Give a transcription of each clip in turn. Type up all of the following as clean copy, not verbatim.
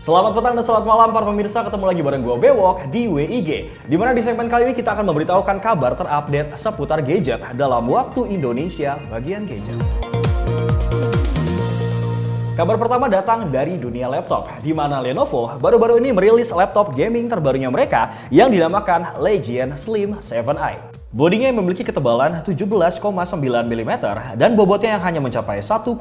Selamat petang dan selamat malam para pemirsa, ketemu lagi bareng gue Bewok di WIG. Dimana di segmen kali ini kita akan memberitahukan kabar terupdate seputar gadget dalam waktu Indonesia bagian gadget. Kabar pertama datang dari dunia laptop, di mana Lenovo baru-baru ini merilis laptop gaming terbarunya mereka yang dinamakan Legion Slim 7i. Bodinya yang memiliki ketebalan 17,9 mm dan bobotnya yang hanya mencapai 1,86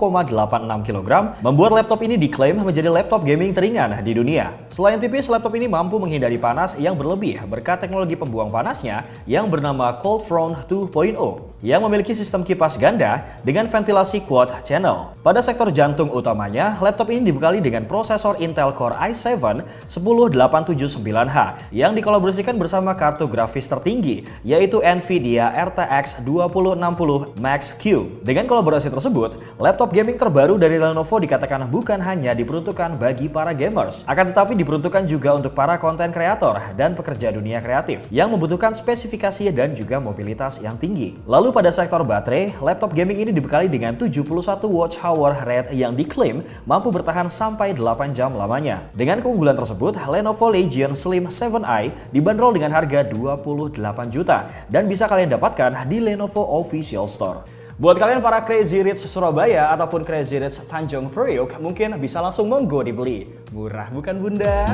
kg membuat laptop ini diklaim menjadi laptop gaming teringan di dunia. Selain tipis, laptop ini mampu menghindari panas yang berlebih berkat teknologi pembuang panasnya yang bernama Cold Front 2.0 yang memiliki sistem kipas ganda dengan ventilasi quad channel. Pada sektor jantung utamanya, laptop ini dibekali dengan prosesor Intel Core i7 10879H yang dikolaborasikan bersama kartu grafis tertinggi yaitu NVIDIA RTX 2060 Max-Q. Dengan kolaborasi tersebut, laptop gaming terbaru dari Lenovo dikatakan bukan hanya diperuntukkan bagi para gamers, akan tetapi diperuntukkan juga untuk para konten kreator dan pekerja dunia kreatif yang membutuhkan spesifikasi dan juga mobilitas yang tinggi. Lalu pada sektor baterai, laptop gaming ini dibekali dengan 71 watch hour rate yang diklaim mampu bertahan sampai 8 jam lamanya. Dengan keunggulan tersebut, Lenovo Legion Slim 7i dibanderol dengan harga 28 juta dan bisa kalian dapatkan di Lenovo Official Store. Buat kalian para Crazy Rich Surabaya ataupun Crazy Rich Tanjung Priok, mungkin bisa langsung monggo dibeli. Murah bukan bunda?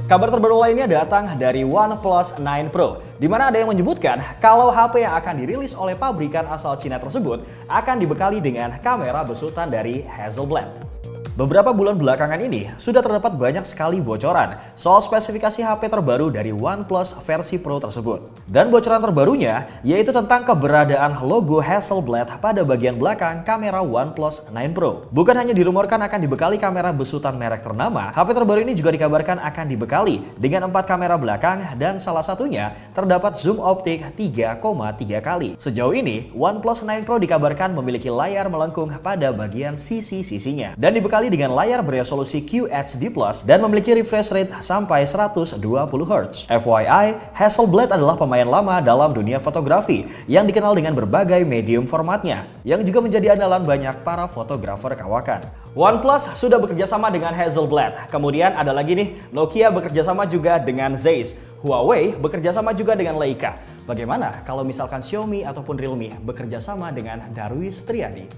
Kabar terbaru lainnya datang dari OnePlus 9 Pro, di mana ada yang menyebutkan kalau HP yang akan dirilis oleh pabrikan asal Cina tersebut akan dibekali dengan kamera besutan dari Hasselblad. Beberapa bulan belakangan ini sudah terdapat banyak sekali bocoran soal spesifikasi HP terbaru dari OnePlus versi Pro tersebut. Dan bocoran terbarunya yaitu tentang keberadaan logo Hasselblad pada bagian belakang kamera OnePlus 9 Pro. Bukan hanya dirumorkan akan dibekali kamera besutan merek ternama, HP terbaru ini juga dikabarkan akan dibekali dengan 4 kamera belakang dan salah satunya terdapat zoom optik 3,3 kali. Sejauh ini, OnePlus 9 Pro dikabarkan memiliki layar melengkung pada bagian sisi-sisinya dan dibekali dengan layar beresolusi QHD+ dan memiliki refresh rate sampai 120 Hz. FYI, Hasselblad adalah pemain lama dalam dunia fotografi yang dikenal dengan berbagai medium formatnya, yang juga menjadi andalan banyak para fotografer kawakan. OnePlus sudah bekerja sama dengan Hasselblad, kemudian ada lagi nih, Nokia bekerja sama juga dengan Zeiss, Huawei bekerja sama juga dengan Leica. Bagaimana kalau misalkan Xiaomi ataupun Realme bekerja sama dengan Darwis Triadi?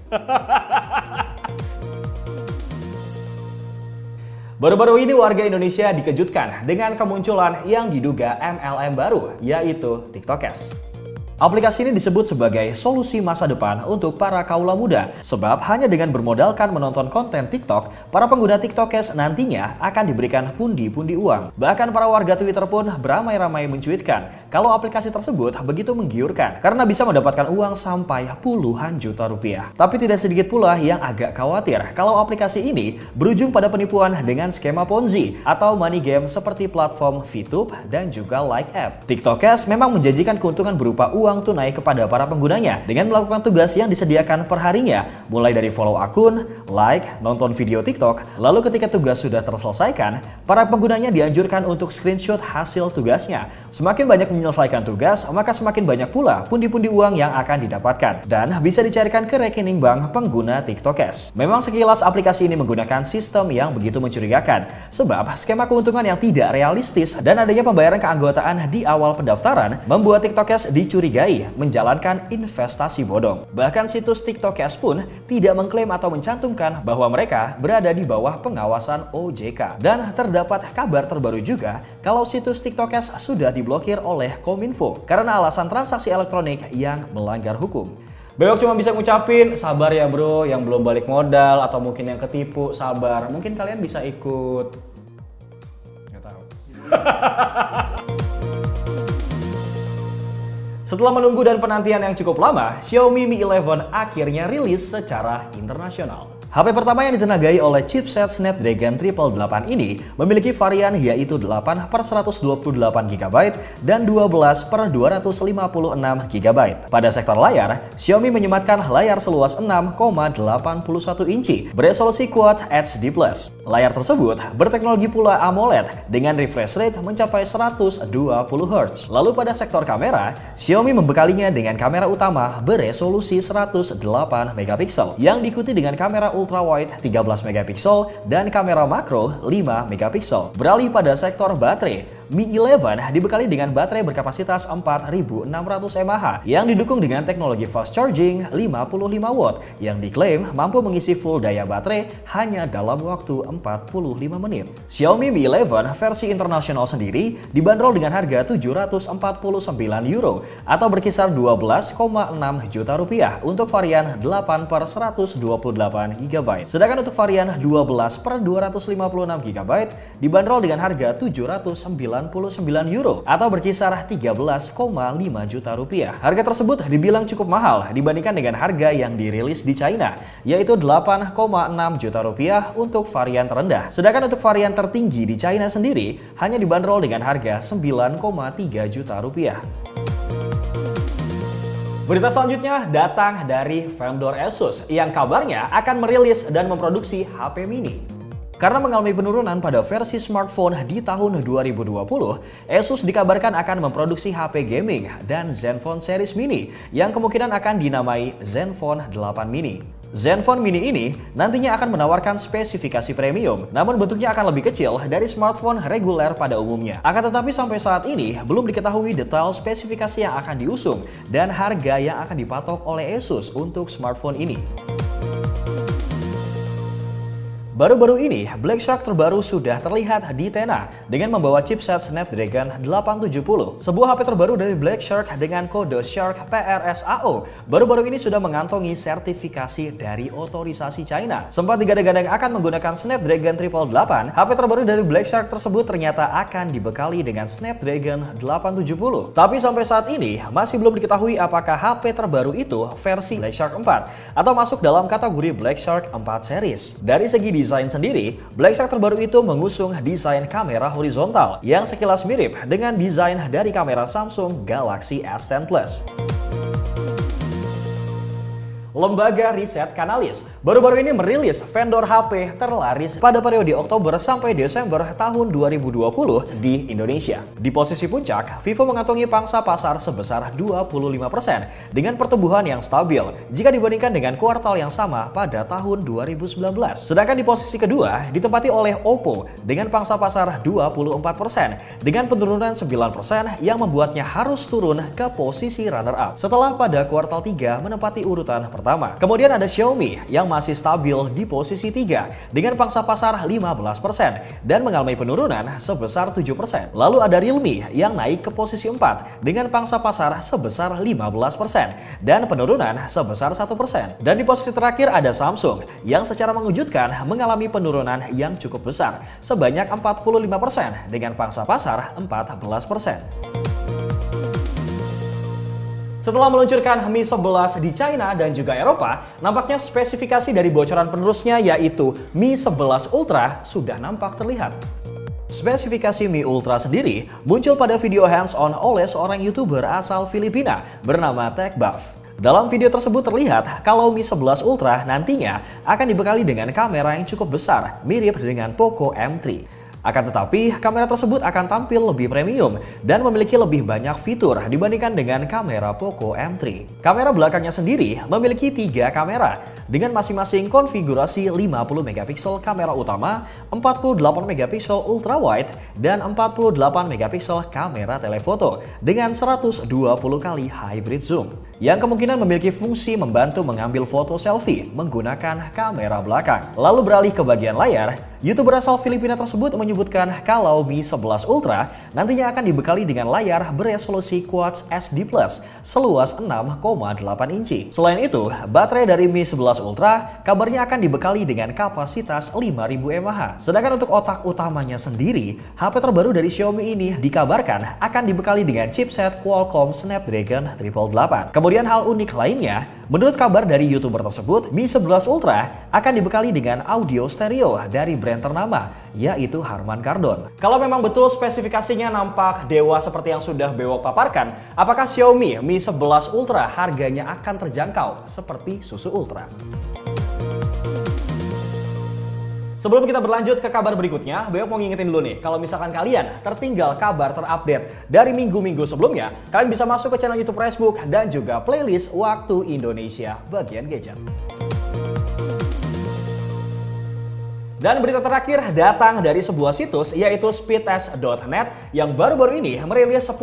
Baru-baru ini warga Indonesia dikejutkan dengan kemunculan yang diduga MLM baru, yaitu TikTokers. Aplikasi ini disebut sebagai solusi masa depan untuk para kaula muda, sebab hanya dengan bermodalkan menonton konten TikTok, para pengguna TikTokers nantinya akan diberikan pundi-pundi uang. Bahkan para warga Twitter pun beramai-ramai mencuitkan kalau aplikasi tersebut begitu menggiurkan karena bisa mendapatkan uang sampai puluhan juta rupiah. Tapi tidak sedikit pula yang agak khawatir kalau aplikasi ini berujung pada penipuan dengan skema Ponzi atau money game seperti platform VTube dan juga Like App. TikTokers memang menjanjikan keuntungan berupa uang tunai kepada para penggunanya dengan melakukan tugas yang disediakan perharinya, mulai dari follow akun, like, nonton video TikTok, lalu ketika tugas sudah terselesaikan, para penggunanya dianjurkan untuk screenshot hasil tugasnya. Semakin banyak menyelesaikan tugas, maka semakin banyak pula pundi-pundi uang yang akan didapatkan dan bisa dicarikan ke rekening bank pengguna TikTokers. Memang sekilas aplikasi ini menggunakan sistem yang begitu mencurigakan, sebab skema keuntungan yang tidak realistis dan adanya pembayaran keanggotaan di awal pendaftaran membuat TikTokers dicurigai menjalankan investasi bodong. Bahkan situs TikTokers pun tidak mengklaim atau mencantumkan bahwa mereka berada di bawah pengawasan OJK. Dan terdapat kabar terbaru juga kalau situs TikTokers sudah diblokir oleh Kominfo karena alasan transaksi elektronik yang melanggar hukum. Bewok cuma bisa ngucapin sabar ya bro yang belum balik modal atau mungkin yang ketipu, sabar. Mungkin kalian bisa ikut. Nggak tahu. Setelah menunggu dan penantian yang cukup lama, Xiaomi Mi 11 akhirnya rilis secara internasional. HP pertama yang ditenagai oleh chipset Snapdragon 888 ini memiliki varian yaitu 8/128GB dan 12/256GB. Pada sektor layar, Xiaomi menyematkan layar seluas 6,81 inci beresolusi Quad HD+. Layar tersebut berteknologi pula AMOLED dengan refresh rate mencapai 120 Hz. Lalu pada sektor kamera, Xiaomi membekalinya dengan kamera utama beresolusi 108 MP yang diikuti dengan kamera ultrawide 13 megapiksel dan kamera makro 5 megapiksel. Beralih pada sektor baterai, Mi 11 dibekali dengan baterai berkapasitas 4600 mAh yang didukung dengan teknologi fast charging 55 watt yang diklaim mampu mengisi full daya baterai hanya dalam waktu 45 menit. Xiaomi Mi 11 versi internasional sendiri dibanderol dengan harga 749 euro atau berkisar 12,6 juta rupiah untuk varian 8 per 128 GB. Sedangkan untuk varian 12 per 256 GB dibanderol dengan harga 799 euro atau berkisar 13,5 juta rupiah. Harga tersebut dibilang cukup mahal dibandingkan dengan harga yang dirilis di China, yaitu 8,6 juta rupiah untuk varian terendah. Sedangkan untuk varian tertinggi di China sendiri hanya dibanderol dengan harga 9,3 juta rupiah. Berita selanjutnya datang dari vendor Asus yang kabarnya akan merilis dan memproduksi HP mini. Karena mengalami penurunan pada versi smartphone di tahun 2020, Asus dikabarkan akan memproduksi HP gaming dan Zenfone series mini yang kemungkinan akan dinamai Zenfone 8 mini. Zenfone mini ini nantinya akan menawarkan spesifikasi premium, namun bentuknya akan lebih kecil dari smartphone reguler pada umumnya. Akan tetapi sampai saat ini belum diketahui detail spesifikasi yang akan diusung dan harga yang akan dipatok oleh Asus untuk smartphone ini. Baru-baru ini, Black Shark terbaru sudah terlihat di Tena dengan membawa chipset Snapdragon 870. Sebuah HP terbaru dari Black Shark dengan kode Shark PRSAO baru-baru ini sudah mengantongi sertifikasi dari otorisasi China. Sempat digadang-gadang akan menggunakan Snapdragon 888, HP terbaru dari Black Shark tersebut ternyata akan dibekali dengan Snapdragon 870. Tapi sampai saat ini masih belum diketahui apakah HP terbaru itu versi Black Shark 4 atau masuk dalam kategori Black Shark 4 series. Dari segi desain sendiri, Black Shark terbaru itu mengusung desain kamera horizontal yang sekilas mirip dengan desain dari kamera Samsung Galaxy S10 Plus. Lembaga riset Canalys baru-baru ini merilis vendor HP terlaris pada periode Oktober sampai Desember tahun 2020 di Indonesia. Di posisi puncak, Vivo mengantongi pangsa pasar sebesar 25% dengan pertumbuhan yang stabil jika dibandingkan dengan kuartal yang sama pada tahun 2019. Sedangkan di posisi kedua ditempati oleh Oppo dengan pangsa pasar 24% dengan penurunan 9% yang membuatnya harus turun ke posisi runner-up setelah pada kuartal 3 menempati urutan pertama. Kemudian ada Xiaomi yang masih stabil di posisi 3 dengan pangsa pasar 15% dan mengalami penurunan sebesar 7%. Lalu ada Realme yang naik ke posisi 4 dengan pangsa pasar sebesar 15% dan penurunan sebesar 1%. Dan di posisi terakhir ada Samsung yang secara mengejutkan mengalami penurunan yang cukup besar sebanyak 45% dengan pangsa pasar 14%. Setelah meluncurkan Mi 11 di China dan juga Eropa, nampaknya spesifikasi dari bocoran penerusnya yaitu Mi 11 Ultra sudah nampak terlihat. Spesifikasi Mi Ultra sendiri muncul pada video hands-on oleh seorang YouTuber asal Filipina bernama TechBuff. Dalam video tersebut terlihat kalau Mi 11 Ultra nantinya akan dibekali dengan kamera yang cukup besar, mirip dengan Poco M3. Akan tetapi, kamera tersebut akan tampil lebih premium dan memiliki lebih banyak fitur dibandingkan dengan kamera Poco M3. Kamera belakangnya sendiri memiliki 3 kamera dengan masing-masing konfigurasi 50 megapiksel kamera utama, 48 megapiksel ultrawide, dan 48 megapiksel kamera telefoto dengan 120 kali hybrid zoom yang kemungkinan memiliki fungsi membantu mengambil foto selfie menggunakan kamera belakang. Lalu beralih ke bagian layar, YouTuber asal Filipina tersebut menyebutkan kalau Mi 11 Ultra nantinya akan dibekali dengan layar beresolusi Quad SD Plus seluas 6,8 inci. Selain itu, baterai dari Mi 11 Ultra kabarnya akan dibekali dengan kapasitas 5000 mAh. Sedangkan untuk otak utamanya sendiri, HP terbaru dari Xiaomi ini dikabarkan akan dibekali dengan chipset Qualcomm Snapdragon 888. Kemudian hal unik lainnya, menurut kabar dari YouTuber tersebut, Mi 11 Ultra akan dibekali dengan audio stereo dari brand ternama, yaitu Harman Kardon. Kalau memang betul spesifikasinya nampak dewa seperti yang sudah Bewok paparkan, apakah Xiaomi Mi 11 Ultra harganya akan terjangkau seperti susu Ultra? Sebelum kita berlanjut ke kabar berikutnya, Bewok mau ngingetin dulu nih, kalau misalkan kalian tertinggal kabar terupdate dari minggu-minggu sebelumnya, kalian bisa masuk ke channel YouTube Facebook dan juga playlist Waktu Indonesia bagian gadget. Dan berita terakhir datang dari sebuah situs yaitu speedtest.net yang baru-baru ini merilis 10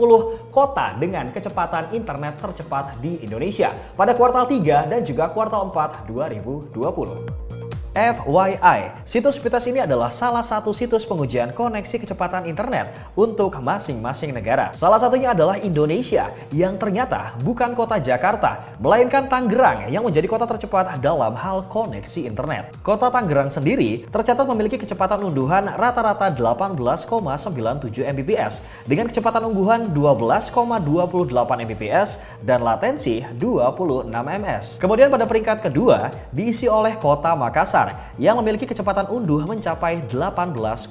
kota dengan kecepatan internet tercepat di Indonesia pada kuartal 3 dan juga kuartal 4 2020. FYI, situs Speedtest ini adalah salah satu situs pengujian koneksi kecepatan internet untuk masing-masing negara. Salah satunya adalah Indonesia yang ternyata bukan kota Jakarta, melainkan Tangerang yang menjadi kota tercepat dalam hal koneksi internet. Kota Tangerang sendiri tercatat memiliki kecepatan unduhan rata-rata 18,97 Mbps dengan kecepatan ungguhan 12,28 Mbps dan latensi 26 ms. Kemudian pada peringkat kedua diisi oleh Kota Makassar yang memiliki kecepatan unduh mencapai 18,50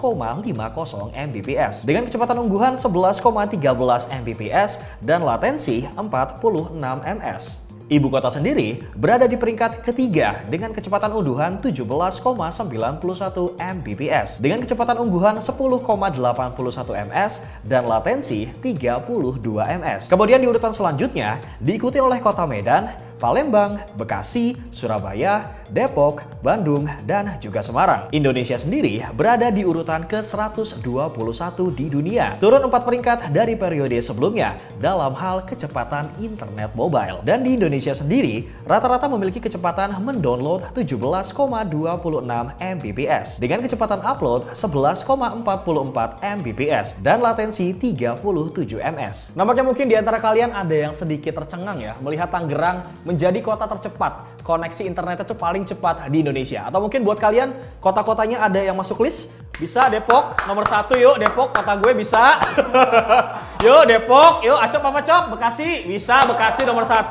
Mbps dengan kecepatan ungguhan 11,13 Mbps dan latensi 46 ms. Ibu kota sendiri berada di peringkat ketiga dengan kecepatan unduhan 17,91 Mbps dengan kecepatan ungguhan 10,81 ms dan latensi 32 ms. Kemudian di urutan selanjutnya diikuti oleh Kota Medan, Palembang, Bekasi, Surabaya, Depok, Bandung, dan juga Semarang. Indonesia sendiri berada di urutan ke-121 di dunia, turun 4 peringkat dari periode sebelumnya dalam hal kecepatan internet mobile. Dan di Indonesia sendiri rata-rata memiliki kecepatan mendownload 17,26 Mbps dengan kecepatan upload 11,44 Mbps dan latensi 37 ms. Nampaknya mungkin di antara kalian ada yang sedikit tercengang ya melihat Tangerang menjadi kota tercepat, koneksi internet itu paling cepat di Indonesia. Atau mungkin buat kalian kota-kotanya ada yang masuk list? Bisa Depok nomor 1 yuk, Depok kota gue bisa. Yuk Depok, yuk Acop apa Cop? Bekasi bisa, Bekasi nomor 1.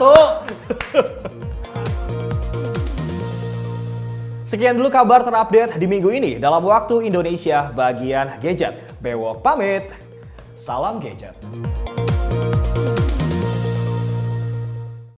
Sekian dulu kabar terupdate di minggu ini dalam Waktu Indonesia bagian gadget. Bewok pamit, salam gadget.